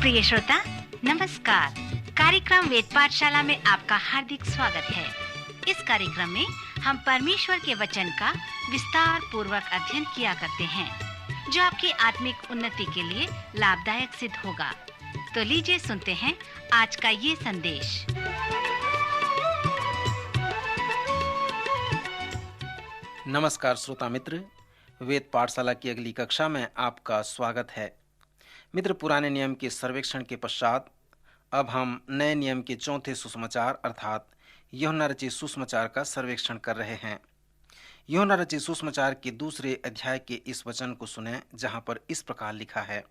प्रिय श्रोता, नमस्कार। कार्यक्रम वेद पाठशाला में आपका हार्दिक स्वागत है। इस कार्यक्रम में हम परमेश्वर के वचन का विस्तार पूर्वक अध्ययन किया करते हैं, जो आपकी आत्मिक उन्नति के लिए लाभदायक सिद्ध होगा। तो लीजिए सुनते हैं आज का ये संदेश। नमस्कार श्रोता मित्र, वेद पाठशाला की अगली कक्षा में आपका स्वागत है। मित्र, पुराने नियम के सर्वेक्षण के पश्चात अब हम नए नियम के चौथे सुसमाचार अर्थात यूहन्ना रचित सुसमाचार का सर्वेक्षण कर रहे हैं। यूहन्ना रचित सुसमाचार के दूसरे अध्याय के इस वचन को सुने, जहां पर इस प्रकार लिखा है,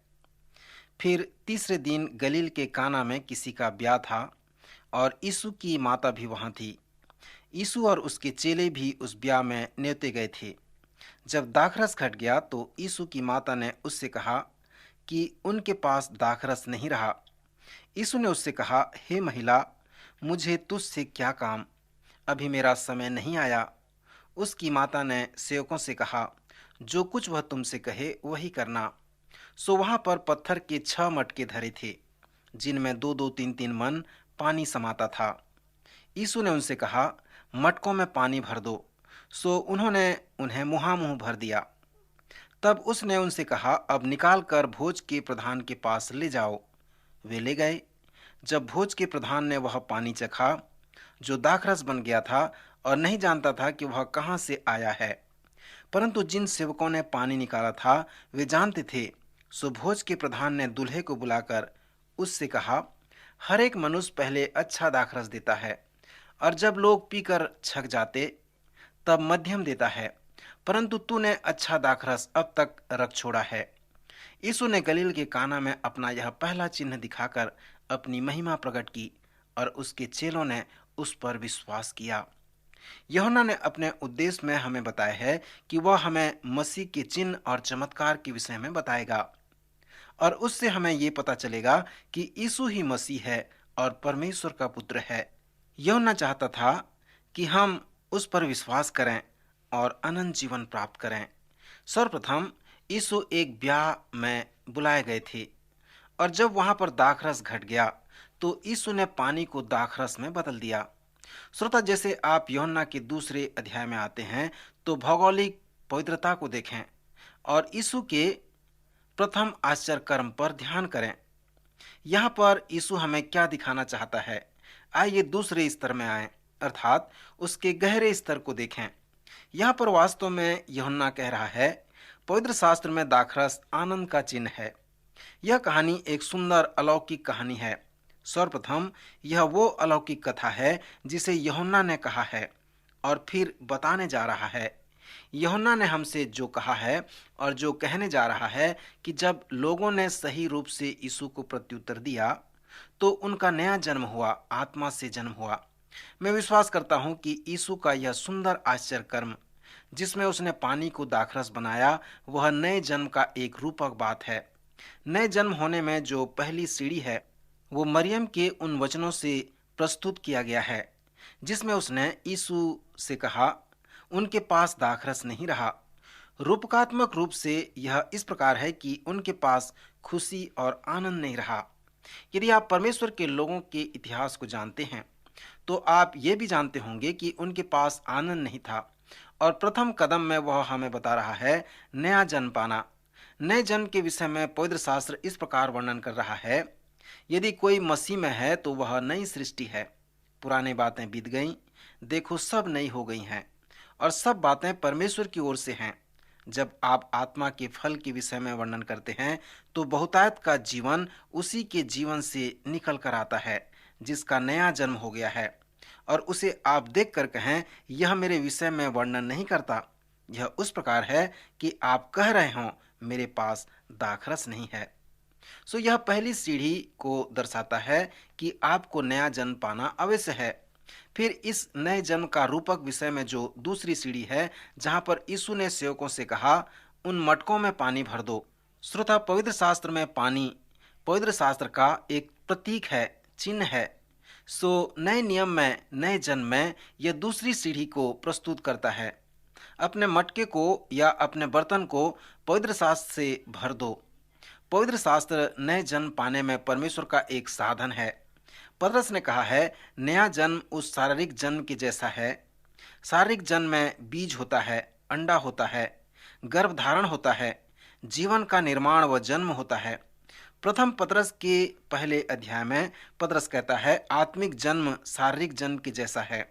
फिर तीसरे दिन गलील के काना में किसी का ब्याह था और यीशु की माता भी वहां थी। यीशु और उसके चेले भी उस ब्याह में न्योते गए थे। जब दाखरस घट गया तो यीशु की माता ने उससे कहा कि उनके पास दाखरस नहीं रहा। यीशु ने उससे कहा, हे महिला, मुझे तुझसे क्या काम, अभी मेरा समय नहीं आया। उसकी माता ने सेवकों से कहा, जो कुछ वह तुमसे कहे वही करना। सो वहाँ पर पत्थर के 6 मटके धरे थे, जिनमें 2-2, 3-3 मन पानी समाता था। यीशु ने उनसे कहा, मटकों में पानी भर दो। सो उन्होंने उन्हें मुहामुह भर दिया। तब उसने उनसे कहा, अब निकाल कर भोज के प्रधान के पास ले जाओ। वे ले गए। जब भोज के प्रधान ने वह पानी चखा जो दाखरस बन गया था और नहीं जानता था कि वह कहाँ से आया है, परंतु जिन सेवकों ने पानी निकाला था वे जानते थे, सो भोज के प्रधान ने दूल्हे को बुलाकर उससे कहा, हर एक मनुष्य पहले अच्छा दाखरस देता है और जब लोग पीकर छक जाते तब मध्यम देता है, परंतु तूने अच्छा दाखरस अब तक रख छोड़ा है। यीशु ने गलील के काना में अपना यह पहला चिन्ह दिखाकर अपनी महिमा प्रकट की और उसके चेलों ने उस पर विश्वास किया। यूहन्ना ने अपने उद्देश्य में हमें बताया है कि वह हमें मसीह के चिन्ह और चमत्कार के विषय में बताएगा और उससे हमें ये पता चलेगा कि यीशु ही मसीह है और परमेश्वर का पुत्र है। यूहन्ना चाहता था कि हम उस पर विश्वास करें और अनंत जीवन प्राप्त करें। सर्वप्रथम यीशु एक ब्याह में बुलाए गए थे और जब वहां पर दाखरस घट गया तो यीशु ने पानी को दाखरस में बदल दिया। श्रोता, जैसे आप यूहन्ना के दूसरे अध्याय में आते हैं तो भौगोलिक पवित्रता को देखें और यीशु के प्रथम आश्चर्य कर्म पर ध्यान करें। यहाँ पर यीशु हमें क्या दिखाना चाहता है? आइए दूसरे स्तर में आएं, अर्थात उसके गहरे स्तर को देखें। यहाँ पर वास्तव में यूहन्ना कह रहा है, पवित्र शास्त्र में दाखरस आनंद का चिन्ह है। यह कहानी एक सुंदर अलौकिक कहानी है। सर्वप्रथम यह वो अलौकिक कथा है जिसे यूहन्ना ने कहा है और फिर बताने जा रहा है। यूहन्ना ने हमसे जो कहा है और जो कहने जा रहा है कि जब लोगों ने सही रूप से यीशु को प्रत्युत्तर दिया तो उनका नया जन्म हुआ, आत्मा से जन्म हुआ। मैं विश्वास करता हूं कि यीशु का यह सुंदर आश्चर्य कर्म जिसमें उसने पानी को दाखरस बनाया, वह नए जन्म का एक रूपक बात है। नए जन्म होने में जो पहली सीढ़ी है वो मरियम के उन वचनों से प्रस्तुत किया गया है जिसमें उसने यीशु से कहा, उनके पास दाखरस नहीं रहा। रूपकात्मक रूप से यह इस प्रकार है कि उनके पास खुशी और आनंद नहीं रहा। यदि आप परमेश्वर के लोगों के इतिहास को जानते हैं तो आप ये भी जानते होंगे कि उनके पास आनंद नहीं था और प्रथम कदम में वह हमें बता रहा है नया जन्म पाना। नए जन्म के विषय में पवित्र शास्त्र इस प्रकार वर्णन कर रहा है, यदि कोई मसीह में है तो वह नई सृष्टि है, पुरानी बातें बीत गईं, देखो सब नई हो गई हैं और सब बातें परमेश्वर की ओर से हैं। जब आप आत्मा के फल के विषय में वर्णन करते हैं तो बहुतायत का जीवन उसी के जीवन से निकल कर आता है जिसका नया जन्म हो गया है और उसे आप देख कर कहें, यह मेरे विषय में वर्णन नहीं करता। यह उस प्रकार है कि आप कह रहे हों, मेरे पास दाखरस नहीं है। सो यह पहली सीढ़ी को दर्शाता है कि आपको नया जन्म पाना अवश्य है। फिर इस नए जन्म का रूपक विषय में जो दूसरी सीढ़ी है, जहां पर यीशु ने सेवकों से कहा, उन मटकों में पानी भर दो। श्रोता, पवित्र शास्त्र में पानी पवित्र शास्त्र का एक प्रतीक है, चिन्ह है। सो नए नियम में, नए जन्म में यह दूसरी सीढ़ी को प्रस्तुत करता है। अपने मटके को या अपने बर्तन को पवित्र शास्त्र से भर दो। पवित्र शास्त्र नए जन्म पाने में परमेश्वर का एक साधन है। पतरस ने कहा है, नया जन्म उस शारीरिक जन्म के जैसा है। शारीरिक जन्म में बीज होता है, अंडा होता है, गर्भधारण होता है, जीवन का निर्माण व जन्म होता है। प्रथम पतरस के पहले अध्याय में पतरस कहता है, आत्मिक जन्म शारीरिक जन्म के जैसा है।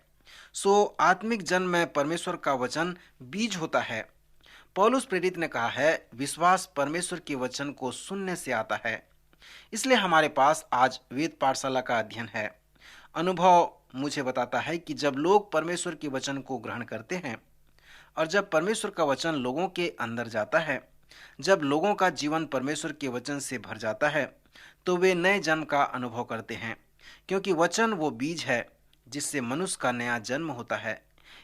सो आत्मिक जन्म में परमेश्वर का वचन बीज होता है। पौलुस प्रेरित ने कहा है, विश्वास परमेश्वर के वचन को सुनने से आता है। इसलिए हमारे पास आज वेद पाठशाला का अध्ययन है। अनुभव मुझे बताता है कि जब लोग परमेश्वर के वचन को ग्रहण करते हैं और जब परमेश्वर का वचन लोगों के अंदर जाता है, जब लोगों का जीवन परमेश्वर के वचन से भर जाता है, तो वे नए जन्म का अनुभव करते हैं, क्योंकि वचन वो बीज है जिससे मनुष्य का नया जन्म होता है।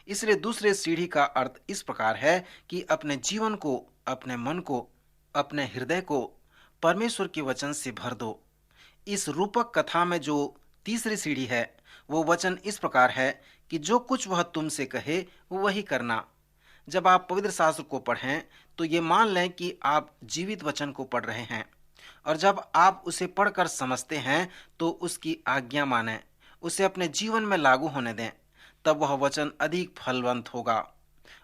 इसलिए दूसरे सीढ़ी का अर्थ इस प्रकार है कि अपने जीवन को, अपने मन को, अपने हृदय को परमेश्वर के वचन से भर दो। इस रूपक कथा में जो तीसरी सीढ़ी है, वो वचन इस प्रकार है कि जो कुछ वह तुमसे कहे वही करना। जब आप पवित्र शास्त्र को पढ़ें तो ये मान लें कि आप जीवित वचन को पढ़ रहे हैं, और जब आप उसे पढ़कर समझते हैं तो उसकी आज्ञा मानें, उसे अपने जीवन में लागू होने दें। तब वह वचन अधिक फलवंत होगा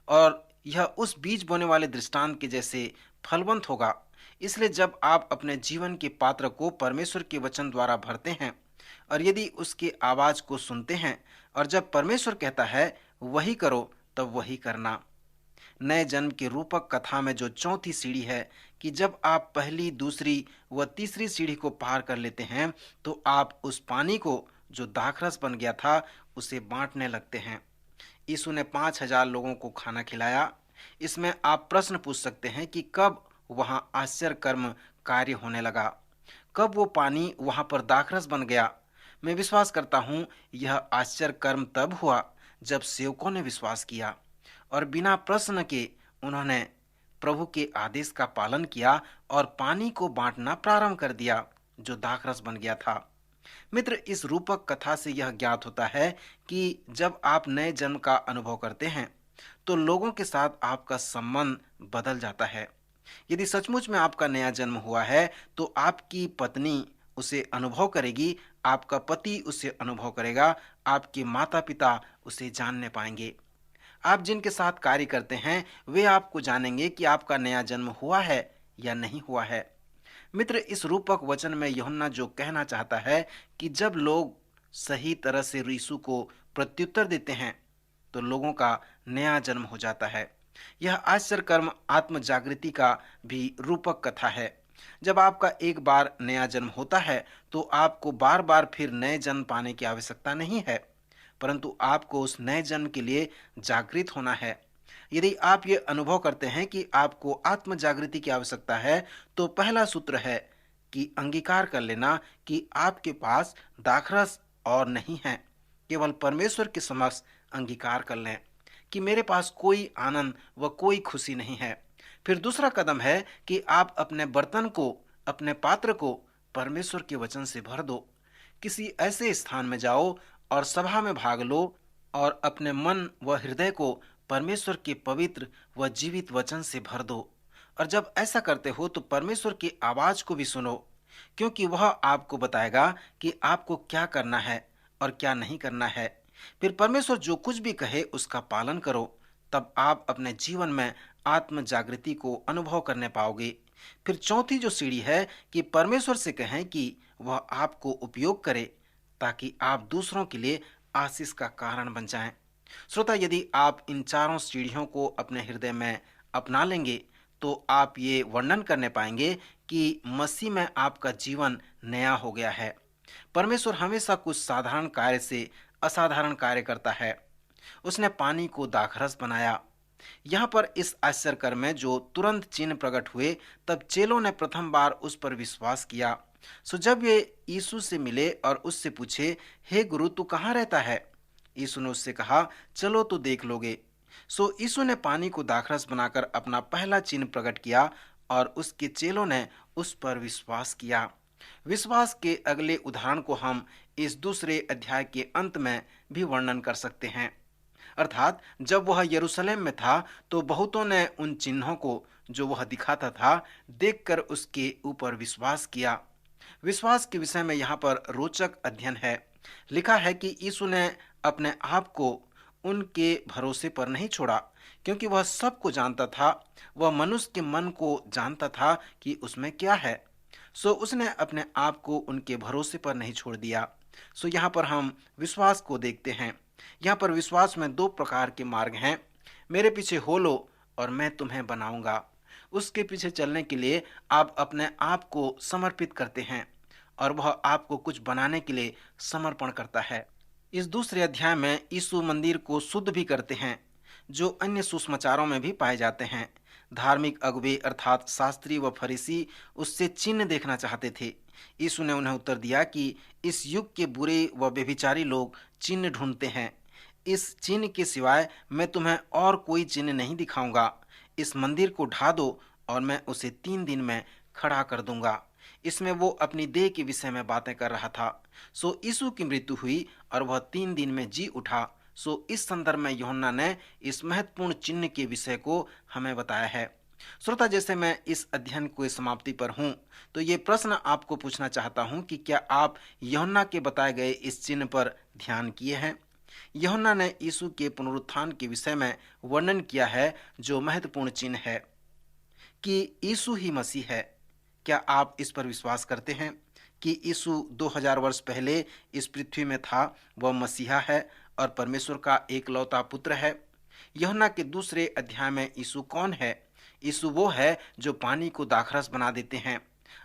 और यह उस बीज बोने वाले दृष्टांत के जैसे फलवंत होगा। इसलिए जब आप अपने जीवन के पात्र को परमेश्वर के वचन द्वारा भरते हैं और यदि उसके आवाज को सुनते हैं और जब परमेश्वर कहता है वही करो, तब वही करना। नए जन्म के रूपक कथा में जो चौथी सीढ़ी है कि जब आप पहली, दूसरी व तीसरी सीढ़ी को पार कर लेते हैं तो आप उस पानी को जो दाखरस बन गया था उसे बांटने लगते हैं। यीशु ने 5,000 लोगों को खाना खिलाया। इसमें आप प्रश्न पूछ सकते हैं कि कब वहां आश्चर्य कर्म कार्य होने लगा, कब वो पानी वहां पर दाखरस बन गया। मैं विश्वास करता हूं यह आश्चर्य कर्म तब हुआ जब सेवकों ने विश्वास किया और बिना प्रश्न के उन्होंने प्रभु के आदेश का पालन किया और पानी को बांटना प्रारंभ कर दिया जो दाखरस बन गया था। मित्र, इस रूपक कथा से यह ज्ञात होता है कि जब आप नए जन्म का अनुभव करते हैं तो लोगों के साथ आपका संबंध बदल जाता है। यदि सचमुच में आपका नया जन्म हुआ है तो आपकी पत्नी उसे अनुभव करेगी, आपका पति उसे अनुभव करेगा, आपके माता पिता उसे जानने पाएंगे। आप जिनके साथ कार्य करते हैं वे आपको जानेंगे कि आपका नया जन्म हुआ है या नहीं हुआ है। मित्र, इस रूपक वचन में यूहन्ना जो कहना चाहता है कि जब लोग सही तरह से यीशु को प्रत्युत्तर देते हैं तो लोगों का नया जन्म हो जाता है। यह आश्चर्य कर्म आत्म जागृति का भी रूपक कथा है। जब आपका एक बार नया जन्म होता है तो आपको बार बार फिर नए जन्म पाने की आवश्यकता नहीं है, परंतु आपको उस नए जन्म के लिए जागृत होना है। यदि आप ये अनुभव करते हैं कि आपको आत्म जागृति की आवश्यकता है तो पहला सूत्र है कि अंगीकार कर लेना कि आपके पास दाखरस और नहीं है। केवल परमेश्वर के समक्ष अंगीकार कर लें कि मेरे पास कोई आनंद व कोई खुशी नहीं है। फिर दूसरा कदम है कि आप अपने बर्तन को, अपने पात्र को परमेश्वर के वचन से भर दो। किसी ऐसे स्थान में जाओ और सभा में भाग लो और अपने मन व हृदय को परमेश्वर के पवित्र व जीवित वचन से भर दो। और जब ऐसा करते हो तो परमेश्वर की आवाज को भी सुनो, क्योंकि वह आपको बताएगा कि आपको क्या करना है और क्या नहीं करना है। फिर परमेश्वर जो कुछ भी कहे उसका पालन करो, तब आप अपने जीवन में आत्म जागृति को अनुभव करने पाओगे। फिर चौथी जो सीढ़ी है कि परमेश्वर से कहें कि वह आपको उपयोग करे ताकि आप दूसरों के लिए आशीष का कारण बन जाएं। श्रोता, यदि आप इन चारों सीढ़ियों को अपने हृदय में अपना लेंगे तो आप ये वर्णन करने पाएंगे कि मसीह में आपका जीवन नया हो गया है। परमेश्वर हमेशा कुछ साधारण कार्य से असाधारण कार्य करता है। उसने पानी को दाखरस बनाया। यहाँ पर इस आश्चर्य कर्म में जो तुरंत चिन्ह प्रकट हुए, तब चेलों ने प्रथम बार उस पर विश्वास किया। सो जब वे यीशु से मिले और उससे पूछे, हे गुरु, तू कहाँ रहता है? यीशु ने उससे कहा, चलो तो देख लोगे। सो यीशु ने पानी को दाखरस बनाकर अपना पहला चिन्ह प्रकट किया और उसके चेलों ने उस पर विश्वास किया। विश्वास के अगले उदाहरण को हम इस दूसरे अध्याय के अंत में भी वर्णन कर सकते हैं। अर्थात जब वह यरूशलेम में था तो बहुतों ने उन चिन्हों को जो वह दिखाता था देखकर उसके ऊपर विश्वास किया। विश्वास के विषय में यहाँ पर रोचक अध्ययन है। लिखा है कि यीशु ने अपने आप को उनके भरोसे पर नहीं छोड़ा, क्योंकि वह सबको जानता था। वह मनुष्य के मन को जानता था कि उसमें क्या है। सो उसने अपने आप को उनके भरोसे पर नहीं छोड़ दिया। सो यहाँ पर हम विश्वास को देखते हैं। यहाँ पर विश्वास में दो प्रकार के मार्ग हैं। मेरे पीछे हो लो और मैं तुम्हें बनाऊंगा। उसके पीछे चलने के लिए आप अपने आप को समर्पित करते हैं और वह आपको कुछ बनाने के लिए समर्पण करता है। इस दूसरे अध्याय में यीशु मंदिर को शुद्ध भी करते हैं, जो अन्य सुसमाचारों में भी पाए जाते हैं। धार्मिक अगुवे अर्थात शास्त्री व फरीसी उससे चिन्ह देखना चाहते थे। यीशु ने उन्हें उत्तर दिया कि इस युग के बुरे व व्यभिचारी लोग चिन्ह ढूंढते हैं। इस चिन्ह के सिवाय मैं तुम्हें और कोई चिन्ह नहीं दिखाऊंगा। इस मंदिर को ढा दो और मैं उसे 3 दिन में खड़ा कर दूंगा। इसमें वो अपनी देह के विषय में बातें कर रहा था। सो यीशु की मृत्यु हुई और वह 3 दिन में जी उठा। सो इस संदर्भ में यूहन्ना ने इस महत्वपूर्ण चिन्ह के विषय को हमें बताया है। श्रोता, जैसे मैं इस अध्ययन को समाप्ति पर हूँ, तो ये प्रश्न आपको पूछना चाहता हूँ कि क्या आप यूहन्ना के बताए गए इस चिन्ह पर ध्यान किए हैं? यूहन्ना ने यीशु के पुनरुत्थान के विषय में वर्णन किया है, जो महत्वपूर्ण चिन्ह है कि यीशु ही मसीह है। क्या आप इस पर विश्वास करते हैं कि यीशु 2000 वर्ष पहले इस पृथ्वी में था, वह मसीहा है और परमेश्वर का एकलौता पुत्र है? यूहन्ना के दूसरे अध्याय में यीशु कौन है? यीशु वो है जो पानी को दाखरस बना देते हैं।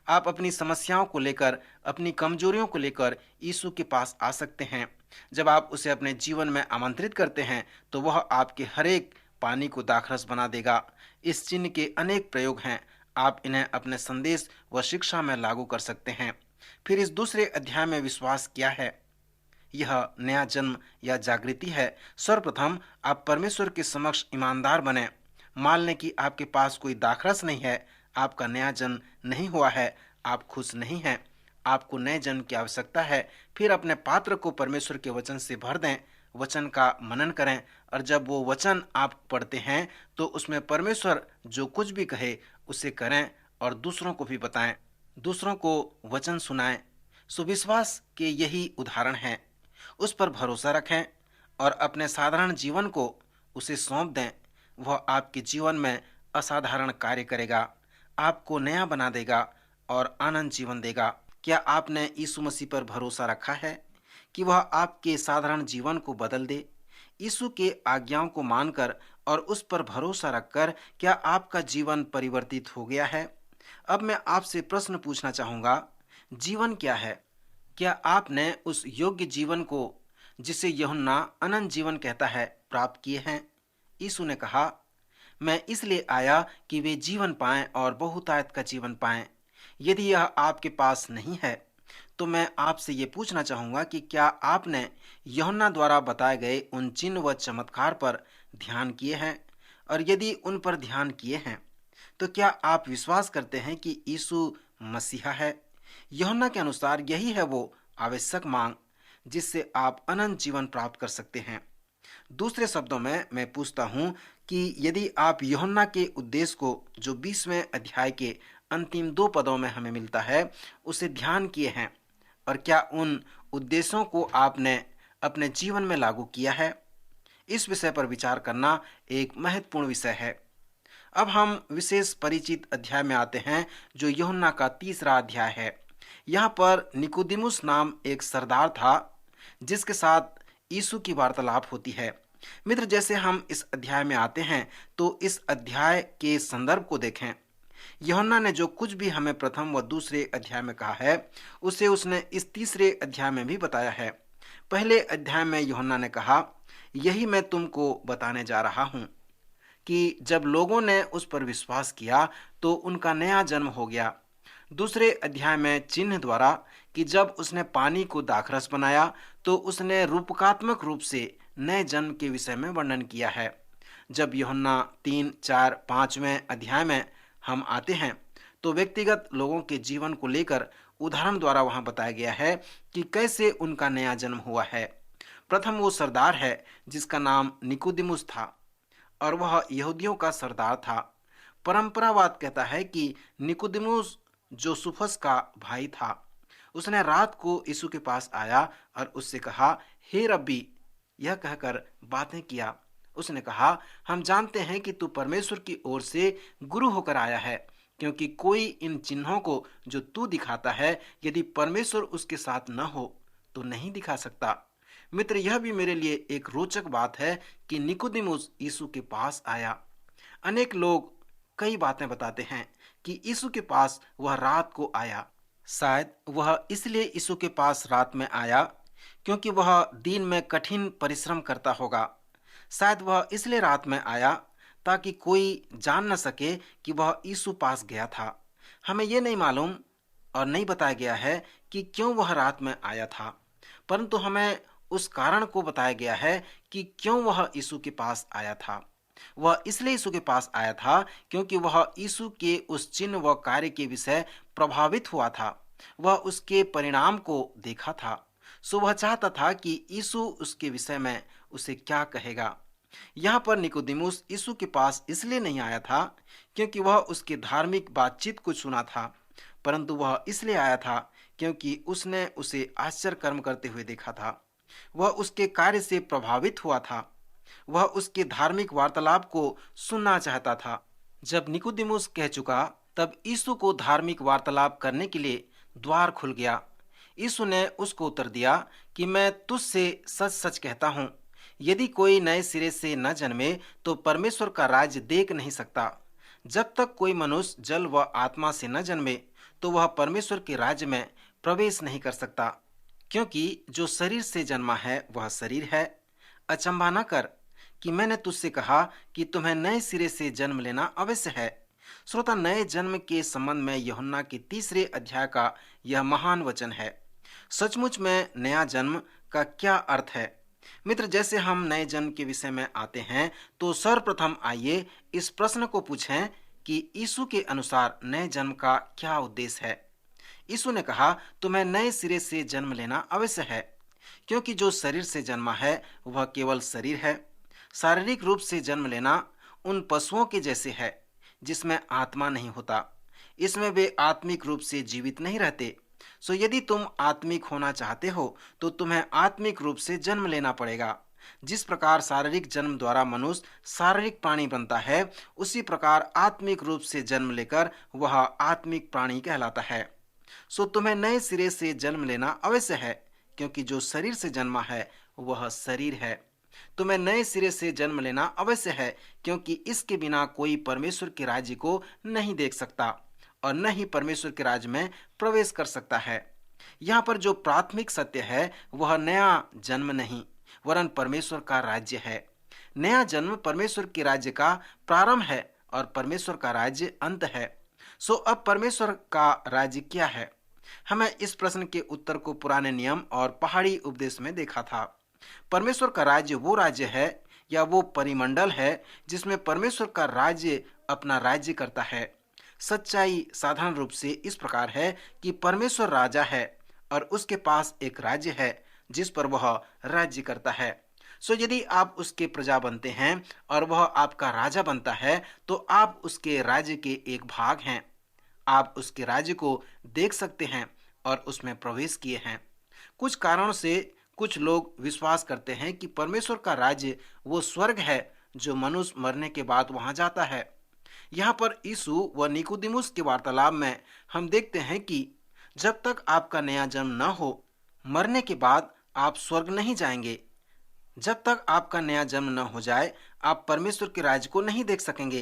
आप अपनी समस्याओं को लेकर, अपनी कमजोरियों को लेकर यीशु के पास आ सकते हैं। जब आप उसे अपने जीवन में आमंत्रित करते हैं तो वह आपके हरेक पानी को दाखरस बना देगा। इस चिन्ह के अनेक प्रयोग हैं। आप इन्हें अपने संदेश व शिक्षा में लागू कर सकते हैं। फिर इस दूसरे अध्याय में विश्वास क्या है? यह नया जन्म या जागृति है। सर्वप्रथम आप परमेश्वर के समक्ष ईमानदार बने। मान लें कि आपके पास कोई दाखरस नहीं है, आपका नया जन्म नहीं हुआ है, आप खुश नहीं हैं, आपको नए जन्म की आवश्यकता है। फिर अपने पात्र को परमेश्वर के वचन से भर दें, वचन का मनन करें और जब वो वचन आप पढ़ते हैं तो उसमें परमेश्वर जो कुछ भी कहे उसे करें और दूसरों को भी बताएं, दूसरों को वचन सुनाएं। सुविश्वास के यही उदाहरण हैं। उस पर भरोसा रखें और अपने साधारण जीवन को उसे सौंप दें। वह आपके जीवन में असाधारण कार्य करेगा, आपको नया बना देगा और आनंद जीवन देगा। क्या आपने यीशु मसीह पर भरोसा रखा है कि वह आपके साधारण जीवन को बदल दे? यीशु के आज्ञाओं को मानकर और उस पर भरोसा रखकर क्या आपका जीवन परिवर्तित हो गया है? अब मैं आपसे प्रश्न पूछना चाहूँगा, जीवन क्या है? क्या आपने उस योग्य जीवन को, जिसे यूहन्ना अनंत जीवन कहता है, प्राप्त किए हैं? यीशु ने कहा, मैं इसलिए आया कि वे जीवन पाएं और बहुतायत का जीवन पाएं। यदि यह आपके पास नहीं है तो मैं आपसे ये पूछना चाहूँगा कि क्या आपने यूहन्ना द्वारा बताए गए उन चिन्ह व चमत्कार पर ध्यान किए हैं? और यदि उन पर ध्यान किए हैं तो क्या आप विश्वास करते हैं कि यीशु मसीहा है? यूहन्ना के अनुसार यही है वो आवश्यक मांग जिससे आप अनंत जीवन प्राप्त कर सकते हैं। दूसरे शब्दों में मैं पूछता हूँ कि यदि आप यूहन्ना के उद्देश्य को, जो 20वें अध्याय के अंतिम 2 पदों में हमें मिलता है, उसे ध्यान किए हैं और क्या उन उद्देश्यों को आपने अपने जीवन में लागू किया है? इस विषय पर विचार करना एक महत्वपूर्ण विषय है। अब हम विशेष परिचित अध्याय में आते हैं, जो यूहन्ना का 3रा अध्याय है। यहाँ पर निकोदिमुस नाम एक सरदार था जिसके साथ यीशु की वार्तालाप होती है। मित्र, जैसे हम इस अध्याय में आते हैं तो इस अध्याय के संदर्भ को देखें। यूहन्ना ने जो कुछ भी हमें प्रथम व दूसरे अध्याय में कहा है उसे उसने इस 3रे अध्याय में भी बताया है। पहले अध्याय में यूहन्ना ने कहा, यही मैं तुमको बताने जा रहा हूँ कि जब लोगों ने उस पर विश्वास किया तो उनका नया जन्म हो गया। दूसरे अध्याय में चिन्ह द्वारा कि जब उसने पानी को दाखरस बनाया तो उसने रूपकात्मक रूप से नए जन्म के विषय में वर्णन किया है। जब यूहन्ना 3, 4, 5वें अध्याय में हम आते हैं तो व्यक्तिगत लोगों के जीवन को लेकर उदाहरण द्वारा वहां बताया गया है कि कैसे उनका नया जन्म हुआ है। प्रथम वो सरदार है जिसका नाम निकोदेमुस था और वह यहूदियों का सरदार था। परंपरावाद कहता है कि निकोदेमुस जोसूफस का भाई था। उसने रात को यीशु के पास आया और उससे कहा, हे रब्बी, यह कहकर बातें किया। उसने कहा, हम जानते हैं कि तू परमेश्वर की ओर से गुरु होकर आया है, क्योंकि कोई इन चिन्हों को जो तू दिखाता है, यदि परमेश्वर उसके साथ न हो तो नहीं दिखा सकता। मित्र, यह भी मेरे लिए एक रोचक बात है कि निकोदेमुस यीशु के पास आया। अनेक लोग कई बातें बताते हैं कि यीशु के पास वह रात को आया। शायद वह इसलिए यीशु के पास रात में आया क्योंकि वह दिन में कठिन परिश्रम करता होगा। शायद वह इसलिए रात में आया ताकि कोई जान न सके कि वह यीशु पास गया था। हमें यह नहीं मालूम और नहीं बताया गया है कि क्यों वह रात में आया था, परंतु हमें उस कारण को बताया गया है कि क्यों वह यीशु के पास आया था। वह इसलिए यीशु के पास आया था क्योंकि वह यीशु के उस चिन्ह व कार्य के विषय प्रभावित हुआ था। वह उसके परिणाम को देखा था, सो वह चाहता था कि यीशु उसके विषय में उसे क्या कहेगा। यहाँ पर निकोदेमुस यीशु के पास इसलिए नहीं आया था क्योंकि वह उसके धार्मिक बातचीत को सुना था, परंतु वह इसलिए आया था क्योंकि उसने उसे आश्चर्य कर्म करते हुए देखा था। वह उसके कार्य से प्रभावित हुआ था। वह उसके धार्मिक वार्तालाप को सुनना चाहता था। जब निकोदेमुस कह चुका, तब यीशु को धार्मिक वार्तालाप करने के लिए द्वार खुल गया। यीशु ने उसको उत्तर दिया कि मैं तुझसे सच सच कहता हूँ, यदि कोई नए सिरे से न जन्मे तो परमेश्वर का राज्य देख नहीं सकता। जब तक कोई मनुष्य जल व आत्मा से न जन्मे तो वह परमेश्वर के राज्य में प्रवेश नहीं कर सकता। क्योंकि जो शरीर से जन्मा है वह शरीर है। अचंभा न कर कि मैंने तुझसे कहा कि तुम्हें नए सिरे से जन्म लेना अवश्य है। श्रोता, नए जन्म के संबंध में यूहन्ना के 3 अध्याय का यह महान वचन है। सचमुच में नया जन्म का क्या अर्थ है? मित्र, जैसे हम नए जन्म के विषय में आते हैं तो सर्वप्रथम आइए इस प्रश्न को पूछें कि यीशु के अनुसार नए जन्म का क्या उद्देश्य है। यीशु ने कहा, तुम्हें नए सिरे से जन्म लेना अवश्य है, क्योंकि जो शरीर से जन्मा है वह केवल शरीर है। शारीरिक रूप से जन्म लेना उन पशुओं के जैसे है जिसमें आत्मा नहीं होता। इसमें वे आत्मिक रूप से जीवित नहीं रहते। सो यदि तुम आत्मिक होना चाहते हो तो तुम्हें आत्मिक रूप से जन्म लेना पड़ेगा। जिस प्रकार शारीरिक जन्म द्वारा मनुष्य शारीरिक प्राणी बनता है, उसी प्रकार आत्मिक रूप से जन्म लेकर वह आत्मिक प्राणी कहलाता है। सो तुम्हें नए सिरे से जन्म लेना अवश्य है, क्योंकि जो शरीर से जन्मा है वह शरीर है। तुम्हें नए सिरे से जन्म लेना अवश्य है, क्योंकि इसके बिना कोई परमेश्वर के राज्य को नहीं देख सकता और न ही परमेश्वर के राज्य में प्रवेश कर सकता है। यहाँ पर जो प्राथमिक सत्य है वह नया जन्म नहीं, वरन परमेश्वर का राज्य है। नया जन्म परमेश्वर के राज्य का प्रारंभ है और परमेश्वर का राज्य अंत है। सो अब परमेश्वर का राज्य क्या है? हमें इस प्रश्न के उत्तर को पुराने नियम और पहाड़ी उपदेश में देखा था। परमेश्वर का राज्य वो राज्य है या वो परिमंडल है जिसमें परमेश्वर का राज्य अपना राज्य करता है। सच्चाई साधारण रूप से इस प्रकार है कि परमेश्वर राजा है और उसके पास एक राज्य है जिस पर वह राज्य करता है। सो यदि आप उसके प्रजा बनते हैं और वह आपका राजा बनता है तो आप उसके राज्य के एक भाग हैं। आप उसके राज्य को देख सकते हैं और उसमें प्रवेश किए हैं। कुछ कारणों से कुछ लोग विश्वास करते हैं कि परमेश्वर का राज्य वो स्वर्ग है जो मनुष्य मरने के बाद वहां जाता है। यहाँ पर यीशु व निकोदेमुस के वार्तालाप में हम देखते हैं कि जब तक आपका नया जन्म न हो, मरने के बाद आप स्वर्ग नहीं जाएंगे। जब तक आपका नया जन्म न हो जाए, आप परमेश्वर के राज्य को नहीं देख सकेंगे।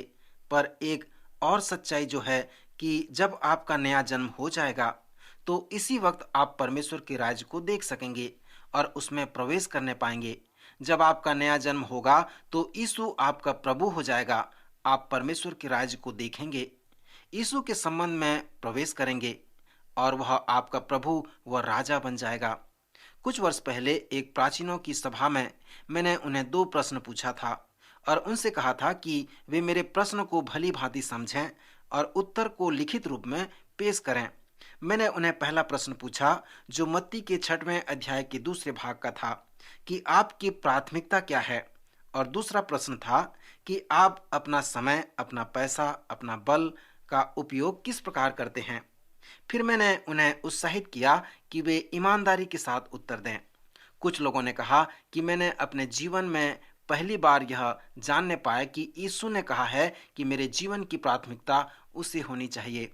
पर एक और सच्चाई जो है कि जब आपका नया जन्म हो जाएगा तो इसी वक्त आप परमेश्वर के राज्य को देख सकेंगे और उसमें प्रवेश करने पाएंगे। जब आपका नया जन्म होगा तो यीशु आपका प्रभु हो जाएगा। आप परमेश्वर के राज्य को देखेंगे, यीशु के संबंध में प्रवेश करेंगे और वह आपका प्रभु व राजा बन जाएगा। कुछ वर्ष पहले एक प्राचीनों की सभा में मैंने उन्हें 2 प्रश्न पूछा था और उनसे कहा था कि वे मेरे प्रश्न को भली भांति समझें और उत्तर को लिखित रूप में पेश करें। मैंने उन्हें पहला प्रश्न पूछा जो मत्ती के 6वें अध्याय के दूसरे भाग का था कि आपकी प्राथमिकता क्या है, और दूसरा प्रश्न था कि आप अपना समय, अपना पैसा, अपना बल का उपयोग किस प्रकार करते हैं। फिर मैंने उन्हें उत्साहित किया कि वे ईमानदारी के साथ उत्तर दें। कुछ लोगों ने कहा कि मैंने अपने जीवन में पहली बार यह जानने पाया कि यीशु ने कहा है कि मेरे जीवन की प्राथमिकता उसे होनी चाहिए,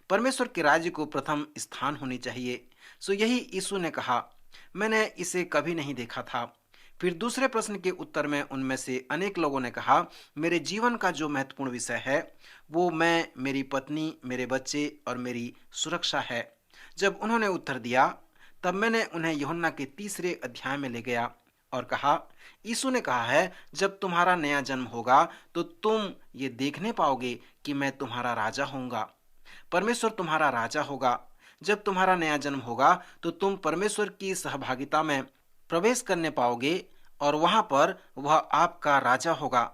परमेश्वर के राज्य को प्रथम स्थान होनी चाहिए। सो यही यीशु ने कहा। मैंने इसे कभी नहीं देखा था। फिर दूसरे प्रश्न के उत्तर में उनमें से अनेक लोगों ने कहा, मेरे जीवन का जो महत्वपूर्ण विषय है वो मैं, मेरी पत्नी, मेरे बच्चे और मेरी सुरक्षा है। जब उन्होंने उत्तर दिया तब मैंने उन्हें यूहन्ना के 3 अध्याय में ले गया और कहा, यीशु ने कहा है, जब तुम्हारा नया जन्म होगा तो तुम ये देखने पाओगे कि मैं तुम्हारा राजा होऊंगा। परमेश्वर तुम्हारा राजा होगा। जब तुम्हारा नया जन्म होगा तो तुम परमेश्वर की सहभागिता में प्रवेश करने पाओगे और वहां पर वह आपका राजा होगा।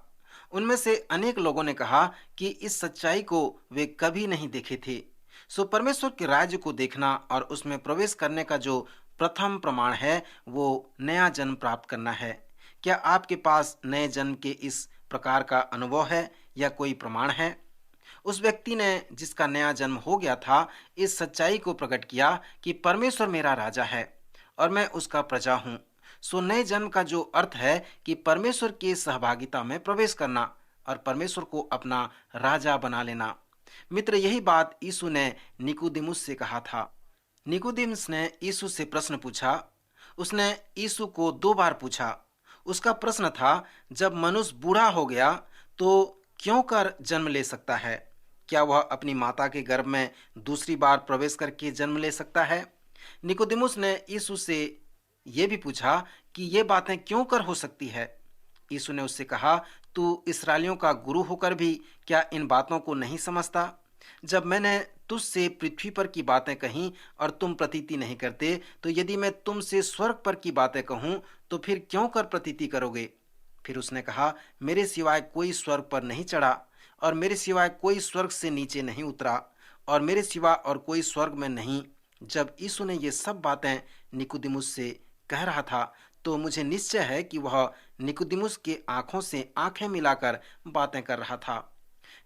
उनमें से अनेक लोगों ने कहा कि इस सच्चाई को वे कभी नहीं देखे थे। सो परमेश्वर के राज्य को देखना और उसमें प्रवेश करने का जो प्रथम प्रमाण है वो नया जन्म प्राप्त करना है। क्या आपके पास नए जन्म के इस प्रकार का अनुभव है या कोई प्रमाण है? उस व्यक्ति ने, जिसका नया जन्म हो गया था, इस सच्चाई को प्रकट किया कि परमेश्वर मेरा राजा है और मैं उसका प्रजा हूँ। सो नए जन्म का जो अर्थ है कि परमेश्वर की सहभागिता में प्रवेश करना और परमेश्वर को अपना राजा बना लेना। मित्र, यही बात यीशु ने निकोदेमुस से कहा था। निकोदेमुस ने यीशु से प्रश्न पूछा। उसने यीशु को 2 बार पूछा। उसका प्रश्न था, जब मनुष्य बूढ़ा हो गया तो क्यों कर जन्म ले सकता है? क्या वह अपनी माता के गर्भ में दूसरी बार प्रवेश करके जन्म ले सकता है? निकोदेमुस ने यीशु से यह भी पूछा कि ये बातें क्यों कर हो सकती है? यीशु ने उससे कहा, तू इस्राएलियों का गुरु होकर भी क्या इन बातों को नहीं समझता? जब मैंने तुझसे पृथ्वी पर की बातें कहीं और तुम प्रतीति नहीं करते, तो यदि मैं तुमसे स्वर्ग पर की बातें कहूं तो फिर क्यों कर प्रतीति करोगे? फिर उसने कहा, मेरे सिवाय कोई स्वर्ग पर नहीं चढ़ा और मेरे सिवाय कोई स्वर्ग से नीचे नहीं उतरा और मेरे सिवा और कोई स्वर्ग में नहीं। जब यीशु ने ये सब बातें निकोदेमुस से कह रहा था तो मुझे निश्चय है कि वह निकोदेमुस के आंखों से आंखें मिलाकर बातें कर रहा था।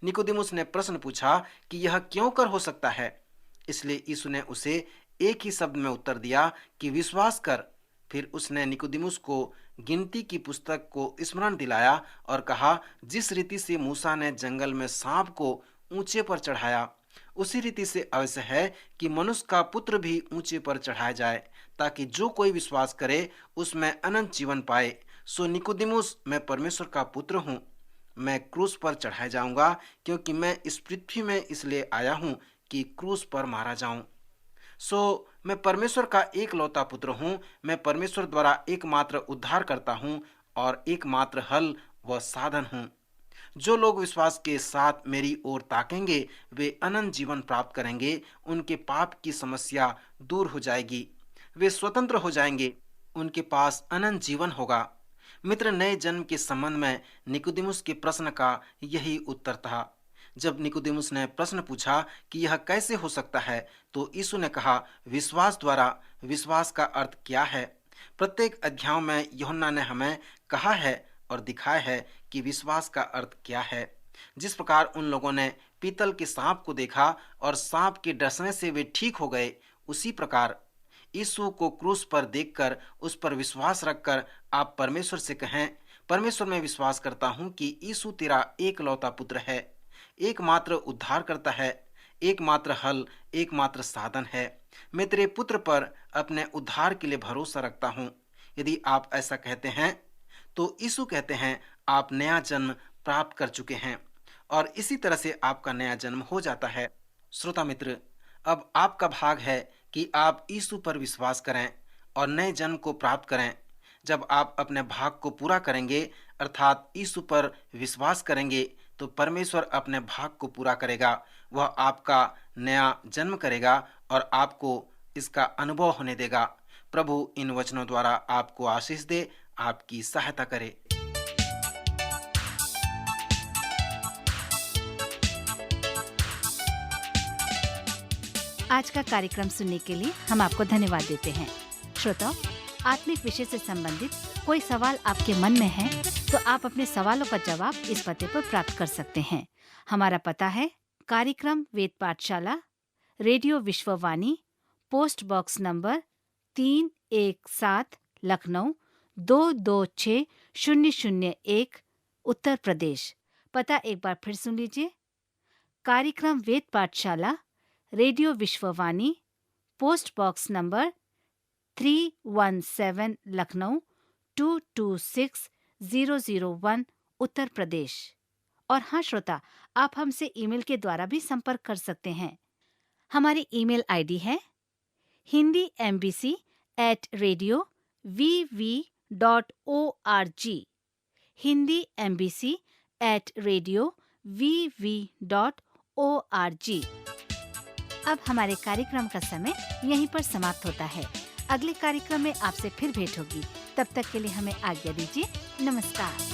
निकोदेमुस ने प्रश्न पूछा कि यह क्यों कर हो सकता है? इसलिए यीशु ने उसे एक ही शब्द में उत्तर दिया कि विश्वास कर। फिर उसने निकोदेमुस को गिनती की पुस्तक को स्मरण दिलाया और कहा, जिस रीति से मूसा ने जंगल में सांप को ऊंचे पर चढ़ाया, उसी रीति से आवश्यक है कि मनुष्य का पुत्र भी ऊंचे पर चढ़ाया जाए, ताकि जो कोई विश्वास करे उसमें अनंत जीवन पाए। सो निकोदेमुस, मैं परमेश्वर का पुत्र हूँ। मैं क्रूस पर चढ़ाया जाऊंगा, क्योंकि मैं इस पृथ्वी में इसलिए आया हूँ कि क्रूस पर मारा जाऊं। सो मैं परमेश्वर का एकलौता पुत्र हूँ। मैं परमेश्वर द्वारा एकमात्र उद्धार करता हूँ और एकमात्र हल व साधन हूँ। जो लोग विश्वास के साथ मेरी ओर ताकेंगे वे अनंत जीवन प्राप्त करेंगे। उनके पाप की समस्या दूर हो जाएगी, वे स्वतंत्र हो जाएंगे, उनके पास अनंत जीवन होगा। मित्र, नए जन्म के संबंध में निकोदेमुस के प्रश्न का यही उत्तर था। जब निकोदेमुस ने प्रश्न पूछा कि यह कैसे हो सकता है, तो यीशु ने कहा, विश्वास द्वारा। विश्वास का अर्थ क्या है? प्रत्येक अध्याय में यूहन्ना ने हमें कहा है और दिखाया है कि विश्वास का अर्थ क्या है। जिस प्रकार उन लोगों ने पीतल के सांप को देखा और सांप के डसने से वे ठीक हो गए, उसी प्रकार यीशु को क्रूस पर देखकर उस पर विश्वास रखकर आप परमेश्वर से कहें, परमेश्वर में विश्वास करता हूं कि यीशु तेरा एकलौता पुत्र है, एकमात्र उद्धार करता है, एकमात्र हल, एकमात्र साधन है। मैं तेरे पुत्र पर अपने उद्धार के लिए भरोसा रखता हूं। यदि आप ऐसा कहते हैं तो यीशु कहते हैं, आप नया जन्म प्राप्त कर चुके हैं और इसी तरह से आपका नया जन्म हो जाता है। श्रोता मित्र, अब आपका भाग है कि आप यीशु पर विश्वास करें और नए जन्म को प्राप्त करें। जब आप अपने भाग को पूरा करेंगे, अर्थात यीशु पर विश्वास करेंगे, तो परमेश्वर अपने भाग को पूरा करेगा। वह आपका नया जन्म करेगा और आपको इसका अनुभव होने देगा। प्रभु इन वचनों द्वारा आपको आशीष दे, आपकी सहायता करे। आज का कार्यक्रम सुनने के लिए हम आपको धन्यवाद देते हैं। श्रोताओ, आत्मिक विषय से संबंधित कोई सवाल आपके मन में है तो आप अपने सवालों का जवाब इस पते पर प्राप्त कर सकते हैं। हमारा पता है कार्यक्रम Ved Pathshala, radio Vishwavani, post box number 317, Lucknow 226001, Uttar Pradesh. पता एक बार फिर सुन लीजिए। कार्यक्रम Ved Pathshala, radio Vishwavani, post box number 317, Lucknow 226001, Uttar Pradesh. और हाँ श्रोता, आप हमसे ईमेल के द्वारा भी संपर्क कर सकते हैं। हमारी ईमेल आईडी है hindiembassy@radio.vv.org, hindiembassy@radio.vv.org। अब हमारे कार्यक्रम का समय यहीं पर समाप्त होता है। अगले कार्यक्रम में आपसे फिर भेंट होगी। तब तक के लिए हमें आज्ञा दीजिए। नमस्कार।